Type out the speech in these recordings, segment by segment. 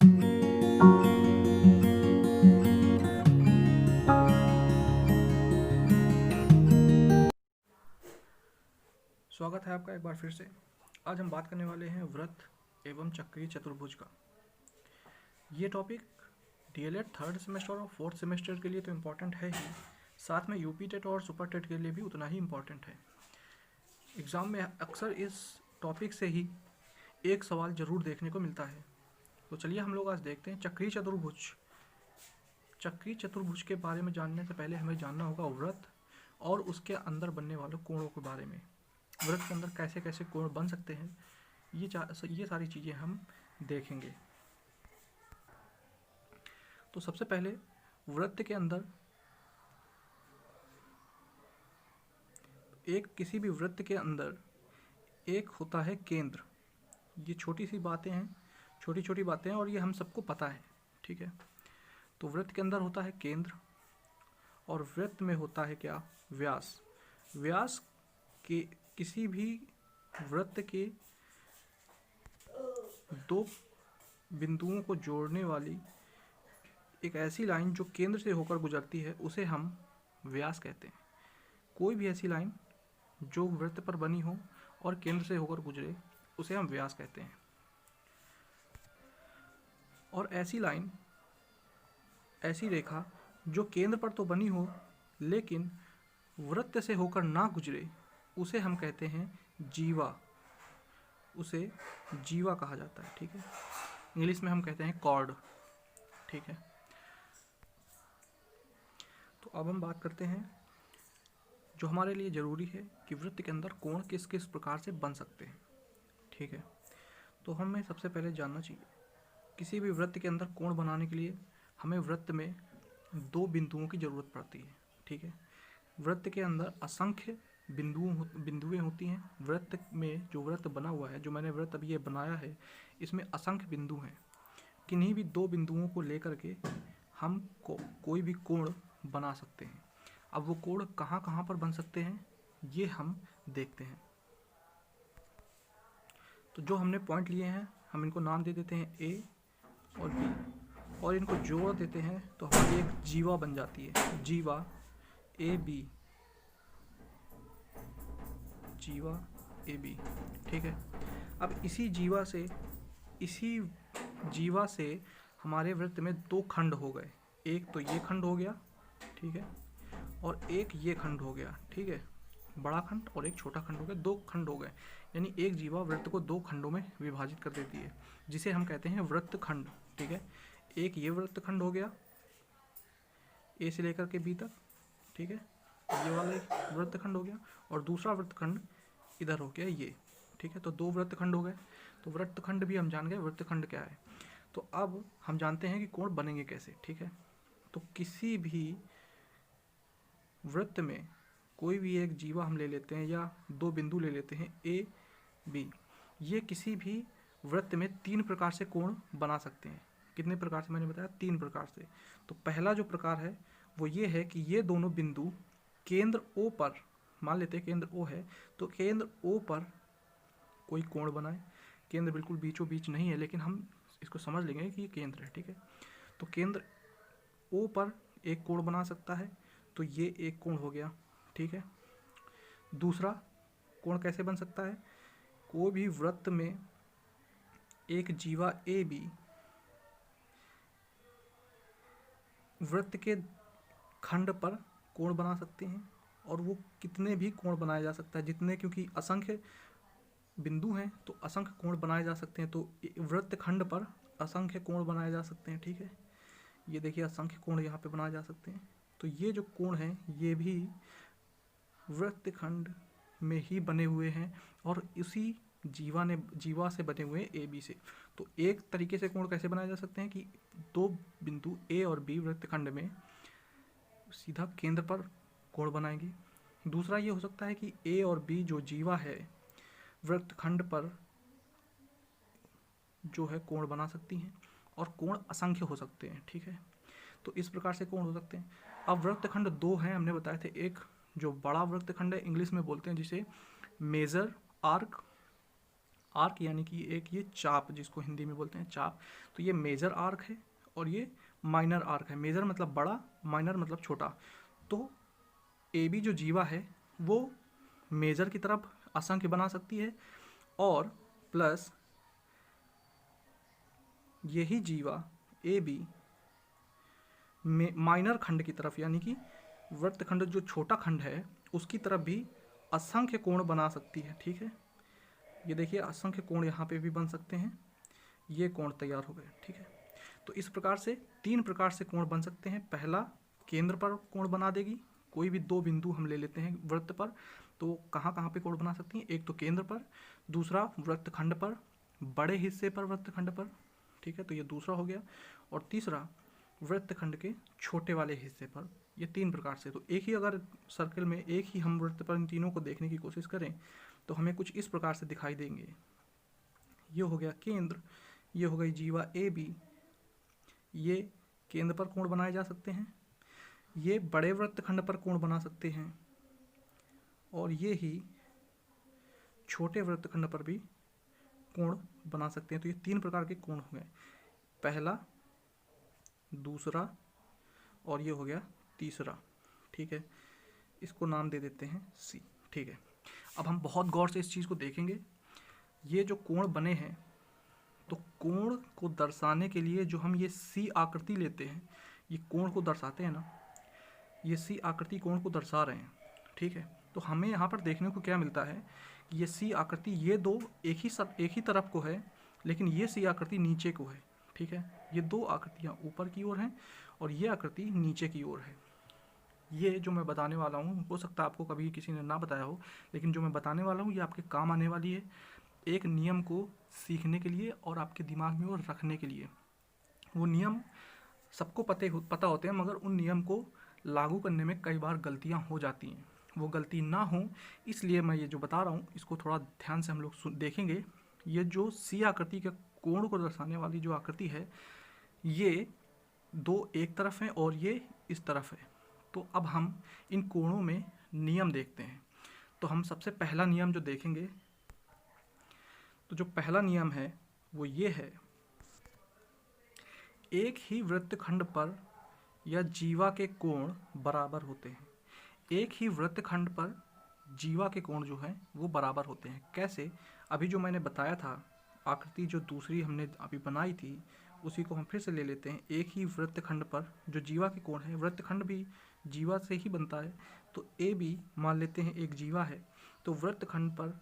स्वागत है आपका एक बार फिर से। आज हम बात करने वाले हैं वृत्त एवं चक्रीय चतुर्भुज का। ये टॉपिक डीएलएड थर्ड सेमेस्टर और फोर्थ सेमेस्टर के लिए तो इम्पॉर्टेंट है ही, साथ में यूपी टेट और सुपर टेट के लिए भी उतना ही इम्पॉर्टेंट है। एग्ज़ाम में अक्सर इस टॉपिक से ही एक सवाल ज़रूर देखने को मिलता है। तो चलिए हम लोग आज देखते हैं चक्रीय चतुर्भुज। चक्रीय चतुर्भुज के बारे में जानने से पहले हमें जानना होगा वृत्त और उसके अंदर बनने वाले कोणों के बारे में। वृत्त के अंदर कैसे कैसे कोण बन सकते हैं, ये सारी चीज़ें हम देखेंगे। तो सबसे पहले वृत्त के अंदर किसी भी वृत्त के अंदर एक होता है केंद्र। ये छोटी सी बातें हैं, छोटी छोटी बातें हैं और ये हम सबको पता है, ठीक है। तो वृत्त के अंदर होता है केंद्र और वृत्त में होता है क्या, व्यास। व्यास के किसी भी वृत्त के दो बिंदुओं को जोड़ने वाली एक ऐसी लाइन जो केंद्र से होकर गुजरती है उसे हम व्यास कहते हैं। कोई भी ऐसी लाइन जो वृत्त पर बनी हो और केंद्र से होकर गुजरे उसे हम व्यास कहते हैं। और ऐसी लाइन, ऐसी रेखा जो केंद्र पर तो बनी हो लेकिन वृत्त से होकर ना गुजरे उसे हम कहते हैं जीवा। उसे जीवा कहा जाता है, ठीक है। इंग्लिश में हम कहते हैं कॉर्ड, ठीक है। तो अब हम बात करते हैं जो हमारे लिए ज़रूरी है कि वृत्त के अंदर कोण किस किस प्रकार से बन सकते हैं, ठीक है। तो हमें सबसे पहले जानना चाहिए किसी भी वृत्त के अंदर कोण बनाने के लिए हमें वृत्त में दो बिंदुओं की ज़रूरत पड़ती है, ठीक है। वृत्त के अंदर असंख्य बिंदुएं होती हैं। वृत्त में जो वृत्त बना हुआ है, जो मैंने वृत्त अभी ये बनाया है, इसमें असंख्य बिंदु हैं। किन्हीं भी दो बिंदुओं को लेकर के हम कोई भी कोण बना सकते हैं। अब वो कोण कहाँ कहाँ पर बन सकते हैं ये हम देखते हैं। तो जो हमने पॉइंट लिए हैं हम इनको नाम दे देते हैं ए और बी और इनको जोड़ देते हैं तो हमारी एक जीवा बन जाती है। जीवा ए बी, जीवा ए बी, ठीक है। अब इसी जीवा से हमारे वृत्त में दो खंड हो गए। एक तो ये खंड हो गया, ठीक है, और एक ये खंड हो गया, ठीक है। बड़ा खंड और एक छोटा खंड हो गया, दो खंड हो गए। यानी एक जीवा वृत्त को दो खंडों में विभाजित कर देती है जिसे हम कहते हैं वृत्त खंड, ठीक है। एक ये वृत्त खंड हो गया ए से लेकर के बी तक, ठीक है, ये वाला एक वृत्त खंड हो गया और दूसरा वृत्त खंड इधर हो गया ये, ठीक है। तो दो वृत्त खंड हो गए। तो वृत्त खंड भी हम जान गए वृत्त खंड क्या है। तो अब हम जानते हैं कि कोण बनेंगे कैसे, ठीक है। तो किसी भी वृत्त में कोई भी एक जीवा हम ले लेते हैं या दो बिंदु ले लेते हैं ए बी। ये किसी भी वृत्त में तीन प्रकार से कोण बना सकते हैं। कितने प्रकार से मैंने बताया, तीन प्रकार से। तो पहला जो प्रकार है वो ये है कि ये दोनों बिंदु केंद्र ओ पर, मान लेते हैं केंद्र ओ है, तो केंद्र ओ पर कोई कोण बनाए। केंद्र बिल्कुल बीचों बीच नहीं है लेकिन हम इसको समझ लेंगे कि ये केंद्र है, ठीक है। तो केंद्र ओ पर एक कोण बना सकता है, तो ये एक कोण हो गया, ठीक है। दूसरा कोण कैसे बन सकता है, कोई भी वृत्त में एक जीवा ए बी वृत्त के खंड पर कोण बना सकते हैं और वो कितने भी कोण बनाया जा सकता है, जितने, क्योंकि असंख्य बिंदु हैं तो असंख्य कोण बनाए जा सकते हैं। तो वृत्त खंड पर असंख्य कोण बनाए जा सकते हैं, ठीक है। ये देखिए असंख्य कोण यहाँ पे बनाए जा सकते हैं। तो ये जो कोण हैं ये भी वृत्त खंड में ही बने हुए हैं और इसी जीवा से बने हुए ए बी से। तो एक तरीके से कोण कैसे बनाए जा सकते हैं कि दो बिंदु ए और बी वृत्त खंड में सीधा केंद्र पर कोण बनाएंगे। दूसरा ये हो सकता है कि ए और बी जो जीवा है वृत्त खंड पर जो है कोण बना सकती हैं और कोण असंख्य हो सकते हैं, ठीक है। तो इस प्रकार से कोण हो सकते हैं। अब वृत्त खंड दो हैं, हमने बताए थे। एक जो बड़ा वृत्त खंड है, इंग्लिश में बोलते हैं जिसे मेजर आर्क आर्क यानी कि एक ये चाप, जिसको हिंदी में बोलते हैं चाप, तो ये मेजर आर्क है और ये माइनर आर्क है। मेजर मतलब बड़ा, माइनर मतलब छोटा। तो ए बी जो जीवा है वो मेजर की तरफ असंख्य बना सकती है, और प्लस यही जीवा ए बी माइनर खंड की तरफ, यानी कि वृत्तखंड जो छोटा खंड है उसकी तरफ भी असंख्य कोण बना सकती है। ठीक है, ये देखिए असंख्य कोण यहाँ पे भी बन सकते हैं। ये कोण तैयार हो गए। ठीक है, तो इस प्रकार से 3 प्रकार से कोण बन सकते हैं। पहला, केंद्र पर कोण बना देगी। कोई भी 2 बिंदु हम ले लेते हैं वृत्त पर, तो कहाँ कहाँ पे कोण बना सकती हैं? एक तो केंद्र पर, दूसरा वृत्तखंड पर, बड़े हिस्से पर वृत्तखंड पर। ठीक है, तो ये दूसरा हो गया। और तीसरा, वृत्तखंड के छोटे वाले हिस्से पर। ये 3 प्रकार से। तो एक ही अगर सर्कल में एक ही हम वृत्त पर इन तीनों को देखने की कोशिश करें तो हमें कुछ इस प्रकार से दिखाई देंगे। ये हो गया केंद्र, ये हो गई जीवा ए बी, ये केंद्र पर कोण बनाए जा सकते हैं, ये बड़े वृत्तखंड पर कोण बना सकते हैं, और ये ही छोटे वृत्तखंड पर भी कोण बना सकते हैं। तो ये 3 प्रकार के कोण हो गए, पहला, दूसरा और ये हो गया तीसरा। ठीक है, इसको नाम दे देते हैं सी। ठीक है, अब हम बहुत गौर से इस चीज़ को देखेंगे। ये जो कोण बने हैं, तो कोण को दर्शाने के लिए जो हम ये सी आकृति लेते हैं, ये कोण को दर्शाते हैं ना, ये सी आकृति कोण को दर्शा रहे हैं। ठीक है, तो हमें यहाँ पर देखने को क्या मिलता है कि ये सी आकृति, ये दो एक ही तरफ को है, लेकिन ये सी आकृति नीचे को है। ठीक है, ये 2 आकृतियाँ ऊपर की ओर हैं और ये आकृति नीचे की ओर है। ये जो मैं बताने वाला हूँ, हो सकता है आपको कभी किसी ने ना बताया हो, लेकिन जो मैं बताने वाला हूँ ये आपके काम आने वाली है, एक नियम को सीखने के लिए और आपके दिमाग में वो रखने के लिए। वो नियम सबको पता होते हैं, मगर उन नियम को लागू करने में कई बार गलतियाँ हो जाती हैं। वो गलती ना हो इसलिए मैं ये जो बता रहा हूँ इसको थोड़ा ध्यान से हम लोग देखेंगे। ये जो सी आकृति के कोण को दर्शाने वाली जो आकृति है, ये 2 एक तरफ हैं और ये इस तरफ है। तो अब हम इन कोणों में नियम देखते हैं। तो हम सबसे पहला नियम जो देखेंगे, तो जो पहला नियम है वो ये है, एक ही वृत्तखंड पर या जीवा के कोण बराबर होते हैं। एक ही वृत्तखंड पर जीवा के कोण जो हैं वो बराबर होते हैं। कैसे? अभी जो मैंने बताया था, आकृति जो दूसरी हमने अभी बनाई थी उसी को हम फिर से ले लेते हैं। एक ही वृत्तखंड पर जो जीवा के कोण है, वृत्तखंड भी जीवा से ही बनता है, तो ए बी मान लेते हैं एक जीवा है, तो वृत्तखंड पर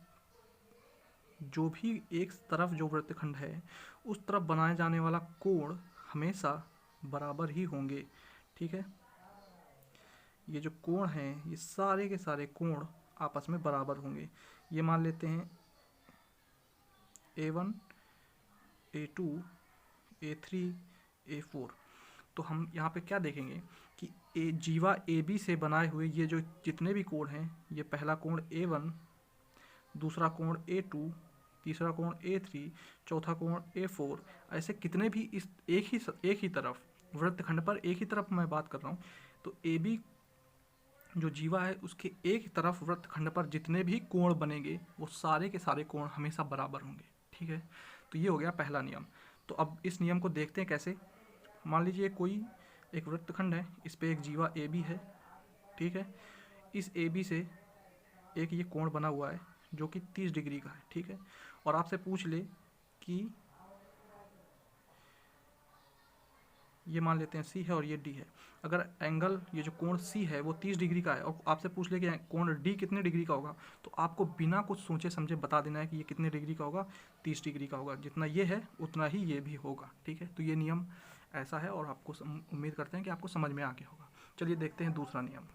जो भी एक तरफ जो वृत्तखंड है उस तरफ बनाए जाने वाला कोण हमेशा बराबर ही होंगे। ठीक है, ये जो कोण हैं ये सारे के सारे कोण आपस में बराबर होंगे। ये मान लेते हैं A1, A2, A3, A4। तो हम यहाँ पे क्या देखेंगे कि जीवा AB से बनाए हुए ये जो जितने भी कोण हैं, ये पहला कोण A1, दूसरा कोण A2, तीसरा कोण A3, चौथा कोण A4, ऐसे कितने भी इस एक ही तरफ वृत्तखंड पर एक ही तरफ मैं बात कर रहा हूँ, तो AB जो जीवा है उसके एक तरफ वृत्तखंड पर जितने भी कोण बनेंगे वो सारे के सारे कोण हमेशा बराबर होंगे। ठीक है, तो ये हो गया पहला नियम। तो अब इस नियम को देखते हैं कैसे। मान लीजिए कोई एक वृत्तखंड है, इस पे एक जीवा ए बी है। ठीक है, इस ए बी से एक ये कोण बना हुआ है जो कि 30 डिग्री का है। ठीक है, और आपसे पूछ ले कि ये मान लेते हैं सी है और ये डी है। अगर एंगल ये जो कोण सी है वो 30 डिग्री का है और आपसे पूछ ले कि कोण डी कितने डिग्री का होगा, तो आपको बिना कुछ सोचे समझे बता देना है कि ये कितने डिग्री का होगा, 30 डिग्री का होगा। जितना ये है उतना ही ये भी होगा। ठीक है, तो ये नियम ऐसा है और आपको उम्मीद करते हैं कि आपको समझ में आ गया होगा। चलिए देखते हैं दूसरा नियम।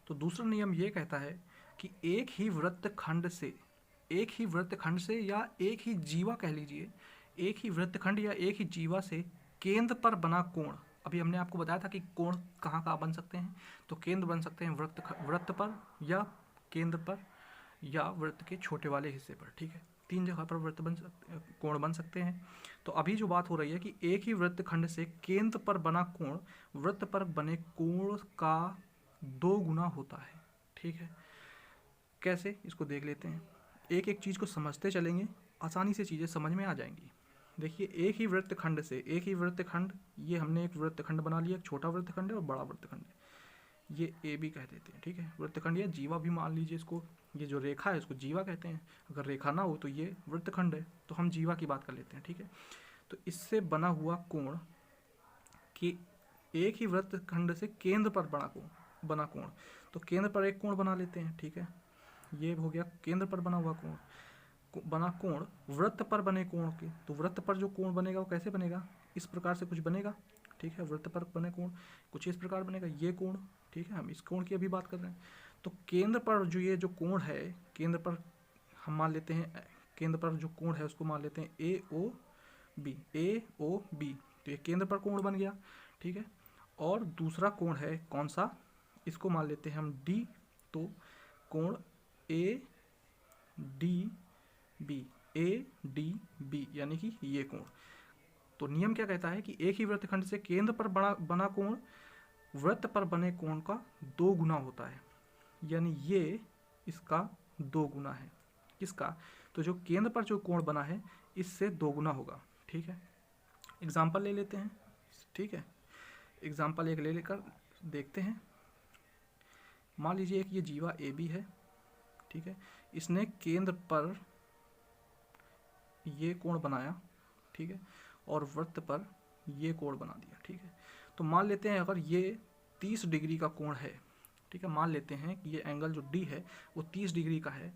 तो दूसरा नियम ये कहता है कि एक ही वृत्तखंड से या एक ही जीवा कह लीजिए, एक ही वृत्तखंड या एक ही जीवा से केंद्र पर बना कोण। अभी हमने आपको बताया था कि कोण कहाँ कहाँ बन सकते हैं, तो केंद्र बन सकते हैं वृत्त पर या केंद्र पर या वृत्त के छोटे वाले हिस्से पर। ठीक है, 3 जगह पर कोण बन सकते हैं। तो अभी जो बात हो रही है कि एक ही वृत्तखंड से केंद्र पर बना कोण वृत्त पर बने कोण का 2 गुना होता है। ठीक है, कैसे, इसको देख लेते हैं। एक एक चीज़ को समझते चलेंगे, आसानी से चीज़ें समझ में आ जाएंगी। देखिए, एक ही वृत्तखंड से, एक ही वृत्तखंड, ये हमने एक वृत्तखंड बना लिया, एक छोटा वृत्तखंड है और बड़ा वृत्तखंड है, ये ए बी कह देते हैं, ठीक है। वृत्तखंड या जीवा भी मान लीजिए इसको, ये जो रेखा है इसको जीवा कहते हैं। अगर रेखा ना हो तो ये वृत्तखंड है, तो हम जीवा की बात कर लेते हैं, ठीक है। तो इससे बना हुआ कोण कि एक ही वृत्तखंड से केंद्र पर बना कोण, तो केंद्र पर एक कोण बना लेते हैं, ठीक है। ये हो गया केंद्र पर बना हुआ बना कोण वृत्त पर बने कोण के। तो वृत्त पर जो कोण बनेगा वो कैसे बनेगा, इस प्रकार से कुछ बनेगा, ठीक है। वृत्त पर बने कोण कुछ इस प्रकार बनेगा, ये कोण, ठीक है। हम इस कोण की अभी बात कर रहे हैं। तो केंद्र पर जो ये जो कोण है, केंद्र पर हम मान लेते हैं, केंद्र पर जो कोण है उसको मान लेते हैं ए ओ बी। तो ये केंद्र पर कोण बन गया, ठीक है। और दूसरा कोण है कौन सा, इसको मान लेते हैं हम डी। तो कोण ए डी बी यानी कि ये कोण। तो नियम क्या कहता है कि एक ही वृत्तखंड से केंद्र पर बना कोण वृत्त पर बने कोण का 2 गुना होता है, यानी ये इसका 2 गुना है। किसका, तो जो केंद्र पर जो कोण बना है इससे 2 गुना होगा, ठीक है। एग्जाम्पल ले लेते हैं, ठीक है। एग्जाम्पल एक ले लेकर देखते हैं। मान लीजिए एक ये जीवा ए बी है, ठीक है। इसने केंद्र पर ये कोण बनाया, ठीक है, और वृत्त पर ये कोण बना दिया, ठीक है। तो मान लेते हैं अगर ये 30 डिग्री का कोण है, ठीक है। मान लेते हैं कि ये एंगल जो डी है वो 30 डिग्री का है,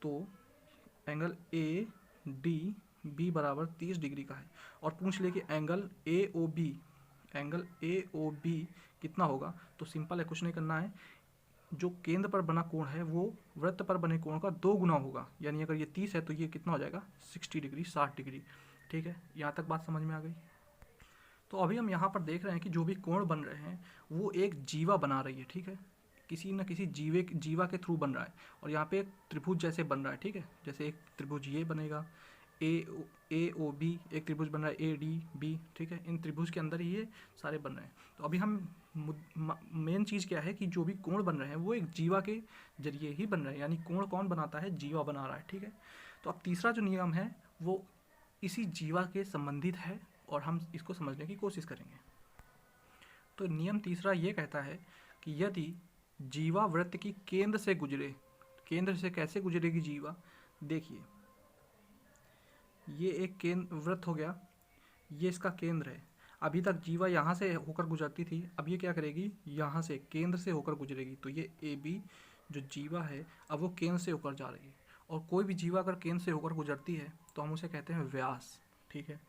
तो एंगल ए डी बी बराबर 30 डिग्री का है। और पूछ ले कि एंगल ए ओ बी कितना होगा, तो सिंपल है, कुछ नहीं करना है, जो केंद्र पर बना कोण है वो वृत्त पर बने कोण का 2 गुना होगा, यानी अगर ये 30 है तो ये कितना हो जाएगा 60 डिग्री, 60 डिग्री, ठीक है। यहाँ तक बात समझ में आ गई। तो अभी हम यहाँ पर देख रहे हैं कि जो भी कोण बन रहे हैं वो एक जीवा बना रही है, ठीक है। किसी न किसी जीवा के थ्रू बन रहा है, और यहाँ पे एक त्रिभुज जैसे बन रहा है, ठीक है। जैसे एक त्रिभुज ये बनेगा ए ओ बी, एक त्रिभुज बन रहा है ए डी बी, ठीक है। इन त्रिभुज के अंदर ही ये सारे बन रहे हैं। तो अभी हम मेन चीज़ क्या है कि जो भी कोण बन रहे हैं वो एक जीवा के जरिए ही बन रहे हैं, यानी कोण कौन बनाता है, जीवा बना रहा है, ठीक है। तो अब तीसरा जो नियम है वो इसी जीवा के संबंधित है और हम इसको समझने की कोशिश करेंगे। तो नियम तीसरा ये कहता है कि यदि जीवा वृत्त की केंद्र से गुजरे, केंद्र से कैसे गुजरेगी जीवा, देखिए ये एक केंद्र वृत्त हो गया, ये इसका केंद्र है। अभी तक जीवा यहाँ से होकर गुजरती थी, अब ये क्या करेगी, यहाँ से केंद्र से होकर गुजरेगी। तो ये ए बी जो जीवा है अब वो केंद्र से होकर जा रही है, और कोई भी जीवा अगर केंद्र से होकर गुजरती है तो हम उसे कहते हैं व्यास, ठीक है।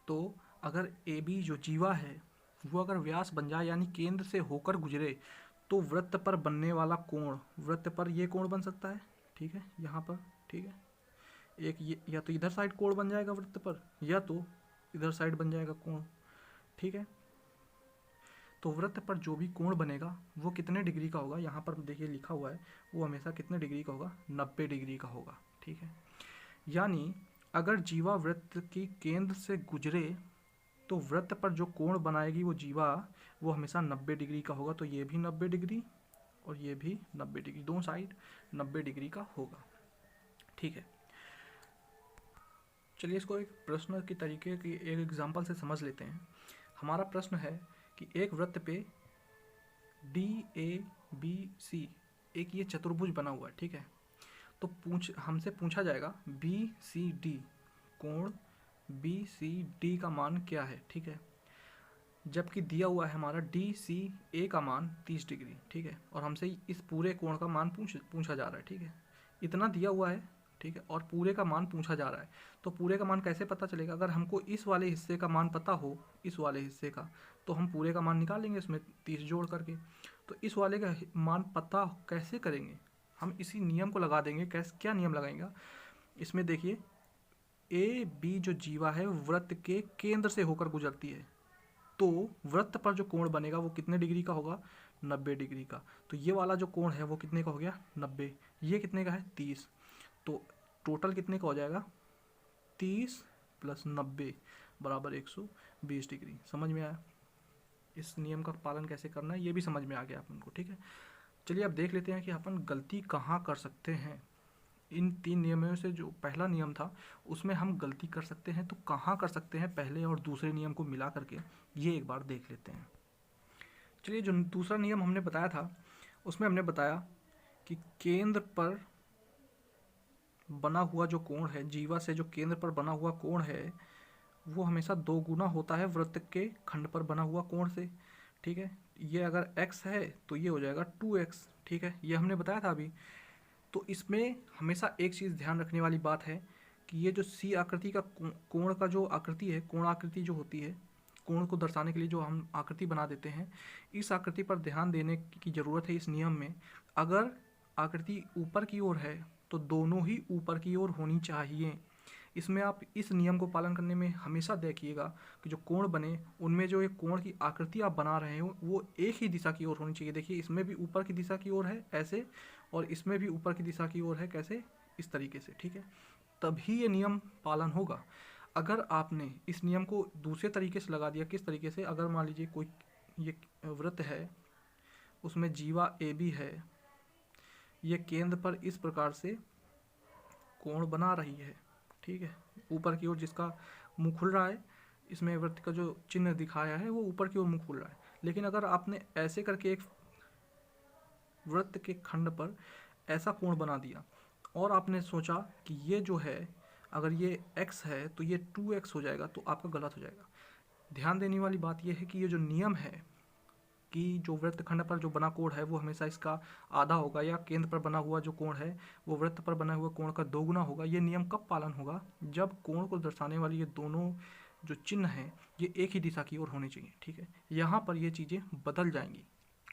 तो अगर ए बी जो जीवा है वो अगर व्यास बन जाए यानी केंद्र से होकर गुजरे, तो वृत्त पर बनने वाला कोण, वृत्त पर ये कोण बन सकता है, ठीक है, यहाँ पर, ठीक है। एक ये या तो इधर साइड कोण बन जाएगा वृत्त पर, या तो इधर साइड बन जाएगा कोण, ठीक है। तो वृत्त पर जो भी कोण बनेगा वो कितने डिग्री का होगा, यहाँ पर देखिए लिखा हुआ है, वो हमेशा कितने डिग्री का होगा, 90 डिग्री का होगा, ठीक है। यानी अगर जीवा वृत्त की केंद्र से गुजरे तो वृत्त पर जो कोण बनाएगी वो जीवा वो हमेशा 90 डिग्री का होगा। तो ये भी 90 डिग्री और ये भी 90 डिग्री, दोनों साइड 90 डिग्री का होगा, ठीक है। चलिए इसको एक प्रश्न की तरीके की एक एग्जांपल से समझ लेते हैं। हमारा प्रश्न है कि एक वृत्त पे डी ए बी सी एक ये चतुर्भुज बना हुआ है, ठीक है। तो हमसे पूछा जाएगा बी सी डी, कोण बी सी डी का मान क्या है, ठीक है। जबकि दिया हुआ है हमारा डी सी ए का मान 30 डिग्री, ठीक है। और हमसे इस पूरे कोण का मान पूछा जा रहा है, ठीक है। इतना दिया हुआ है, ठीक है, और पूरे का मान पूछा जा रहा है। तो पूरे का मान कैसे पता चलेगा, अगर हमको इस वाले हिस्से का मान पता हो, इस वाले हिस्से का, तो हम पूरे का मान निकाल लेंगे इसमें 30 जोड़ करके। तो इस वाले का मान पता कैसे करेंगे, हम इसी नियम को लगा देंगे। क्या नियम लगाएंगे इसमें, देखिए ए बी जो जीवा है वृत्त के केंद्र से होकर गुजरती है, तो वृत्त पर जो कोण बनेगा वो कितने डिग्री का होगा, 90 डिग्री का। तो ये वाला जो कोण है वो कितने का हो गया, 90। ये कितने का है, 30। तो टोटल कितने का हो जाएगा, 30 + 90 बराबर 120 डिग्री। समझ में आया, इस नियम का पालन कैसे करना है ये भी समझ में आ गया अपन को, ठीक है। चलिए अब देख लेते हैं कि अपन गलती कहाँ कर सकते हैं। इन 3 नियमों से जो पहला नियम था उसमें हम गलती कर सकते हैं, तो कहाँ कर सकते हैं पहले और दूसरे नियम को मिला करके ये एक बार देख लेते हैं। चलिए, जो दूसरा नियम हमने बताया था उसमें हमने बताया कि केंद्र पर बना हुआ जो कोण है, जीवा से जो केंद्र पर बना हुआ कोण है वो हमेशा 2 गुना होता है वृत्त के खंड पर बना हुआ कोण से। ठीक है, ये अगर x है तो ये हो जाएगा 2x। ठीक है, ये हमने बताया था अभी। तो इसमें हमेशा एक चीज़ ध्यान रखने वाली बात है कि ये जो सी आकृति का कोण का जो आकृति है, कोण आकृति जो होती है, कोण को दर्शाने के लिए जो हम आकृति बना देते हैं, इस आकृति पर ध्यान देने की ज़रूरत है इस नियम में। अगर आकृति ऊपर की ओर है तो दोनों ही ऊपर की ओर होनी चाहिए। इसमें आप इस नियम को पालन करने में हमेशा देखिएगा कि जो कोण बने उनमें जो एक कोण की आकृति आप बना रहे हो वो एक ही दिशा की ओर होनी चाहिए। देखिए, इसमें भी ऊपर की दिशा की ओर है ऐसे, और इसमें भी ऊपर की दिशा की ओर है कैसे, इस तरीके से। ठीक है, तभी ये नियम पालन होगा। अगर आपने इस नियम को दूसरे तरीके से लगा दिया, किस तरीके से, अगर मान लीजिए कोई ये वृत्त है, उसमें जीवा ए बी है, ये केंद्र पर इस प्रकार से कोण बना रही है। ठीक है, ऊपर की ओर जिसका मुंह खुल रहा है, इसमें वृत्त का जो चिन्ह दिखाया है वो ऊपर की ओर मुंह खुल रहा है। लेकिन अगर आपने ऐसे करके एक वृत्त के खंड पर ऐसा कोण बना दिया और आपने सोचा कि ये जो है अगर ये x है तो ये 2x हो जाएगा, तो आपका गलत हो जाएगा। ध्यान देने वाली बात यह है कि ये जो नियम है कि जो वृत्त खंड पर जो बना कोण है वो हमेशा इसका आधा होगा, या केंद्र पर बना हुआ जो कोण है वो वृत्त पर बना हुआ कोण का 2 गुना होगा। ये नियम कब पालन होगा, जब कोण को दर्शाने वाली ये दोनों जो चिन्ह हैं ये एक ही दिशा की ओर होने चाहिए। ठीक है, यहाँ पर ये चीज़ें बदल जाएंगी।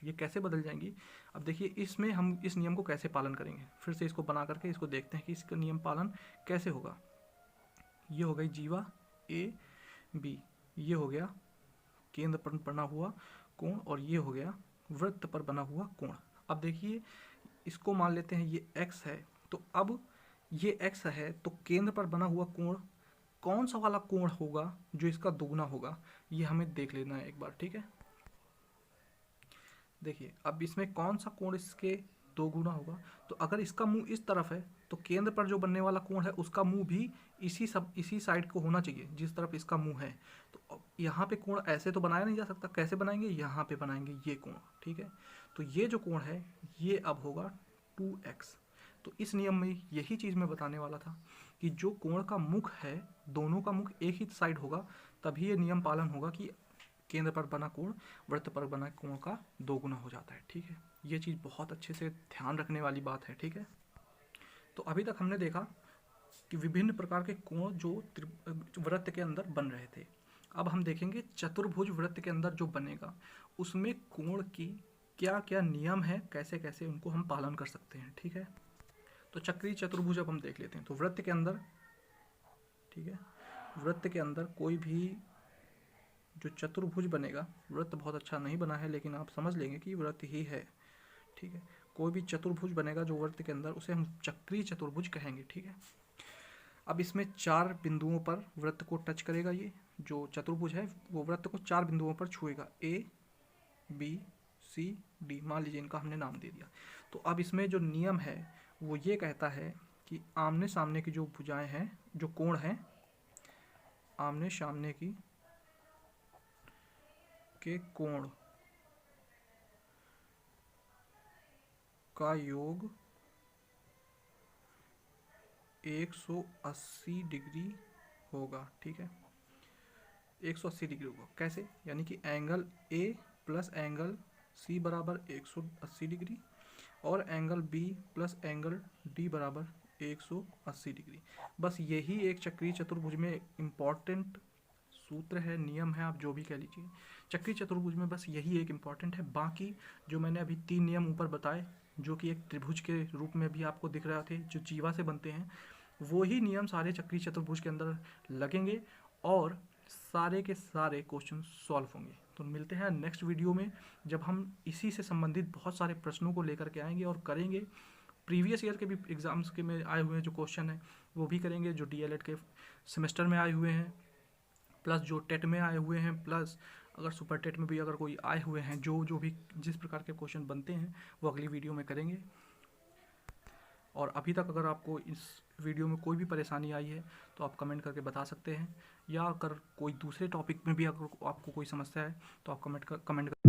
ये कैसे बदल जाएंगी, अब देखिए इसमें हम इस नियम को कैसे पालन करेंगे। फिर से इसको बना करके इसको देखते हैं कि इसका नियम पालन कैसे होगा। ये हो गई जीवा ए बी, ये हो गया केंद्र पर बना हुआ कोण, और ये हो गया वृत्त पर बना हुआ कोण। अब देखिए इसको मान लेते हैं ये x है, तो अब ये x है तो केंद्र पर बना हुआ कोण कौन सा वाला कोण होगा जो इसका दोगुना होगा, ये हमें देख लेना है एक बार। ठीक है, देखिए अब इसमें कौन सा कोण इसके 2 गुना होगा, तो अगर इसका मुंह इस तरफ है तो केंद्र पर जो बनने वाला कोण है उसका मुंह भी इसी साइड को होना चाहिए जिस तरफ इसका मुंह है। तो यहाँ पे कोण ऐसे तो बनाया नहीं जा सकता, कैसे बनाएंगे, यहाँ पे बनाएंगे ये कोण। ठीक है, तो ये जो कोण है ये अब होगा 2x। तो इस नियम में यही चीज़ मैं बताने वाला था कि जो कोण का मुख है दोनों का मुख एक ही साइड होगा, तभी ये नियम पालन होगा कि केंद्र पर बना कोण वृत्त पर बना कोण का 2 गुना हो जाता है। ठीक है, ये चीज़ बहुत अच्छे से ध्यान रखने वाली बात है। ठीक है, तो अभी तक हमने देखा कि विभिन्न प्रकार के कोण जो वृत्त के अंदर बन रहे थे। अब हम देखेंगे चतुर्भुज वृत्त के अंदर जो बनेगा उसमें कोण की क्या क्या नियम है, कैसे कैसे उनको हम पालन कर सकते हैं। ठीक है, तो चक्रीय चतुर्भुज अब हम देख लेते हैं। तो वृत्त के अंदर, ठीक है, वृत्त के अंदर कोई भी जो चतुर्भुज बनेगा, वृत्त बहुत अच्छा नहीं बना है लेकिन आप समझ लेंगे कि वृत्त ही है। ठीक है, कोई भी चतुर्भुज बनेगा जो वृत्त के अंदर उसे हम चक्रीय चतुर्भुज कहेंगे। ठीक है, अब इसमें 4 बिंदुओं पर वृत्त को टच करेगा। ये जो चतुर्भुज है वो वृत्त को 4 बिंदुओं पर छुएगा, ए बी सी डी, मान लीजिए इनका हमने नाम दे दिया। तो अब इसमें जो नियम है वो ये कहता है कि आमने सामने की जो भुजाएं हैं, जो कोण हैं आमने सामने की के कोण का योग 180 डिग्री होगा। ठीक है, 180 डिग्री होगा कैसे, यानी कि angle A plus angle C बराबर 180 डिग्री और angle B plus angle D बराबर 180 डिग्री। बस यही एक चक्रीय चतुर्भुज में इम्पॉर्टेंट सूत्र है, नियम है, आप जो भी कह लीजिए। चक्रीय चतुर्भुज में बस यही एक इम्पॉर्टेंट है। बाकी जो मैंने अभी 3 नियम ऊपर बताए जो कि एक त्रिभुज के रूप में भी आपको दिख रहे थे, जो जीवा से बनते हैं, वो ही नियम सारे चक्रीय चतुर्भुज के अंदर लगेंगे और सारे के सारे क्वेश्चन सॉल्व होंगे। तो मिलते हैं नेक्स्ट वीडियो में जब हम इसी से संबंधित बहुत सारे प्रश्नों को लेकर के आएंगे और करेंगे। प्रीवियस ईयर के भी एग्जाम्स के में आए हुए हैं जो क्वेश्चन हैं वो भी करेंगे, जो डीएलएड के सेमेस्टर में आए हुए हैं, प्लस जो टेट में आए हुए हैं, प्लस अगर सुपर टेट में भी अगर कोई आए हुए हैं, जो भी जिस प्रकार के क्वेश्चन बनते हैं वो अगली वीडियो में करेंगे। और अभी तक अगर आपको इस वीडियो में कोई भी परेशानी आई है तो आप कमेंट करके बता सकते हैं, या अगर कोई दूसरे टॉपिक में भी अगर आपको कोई समस्या है तो आप कमेंट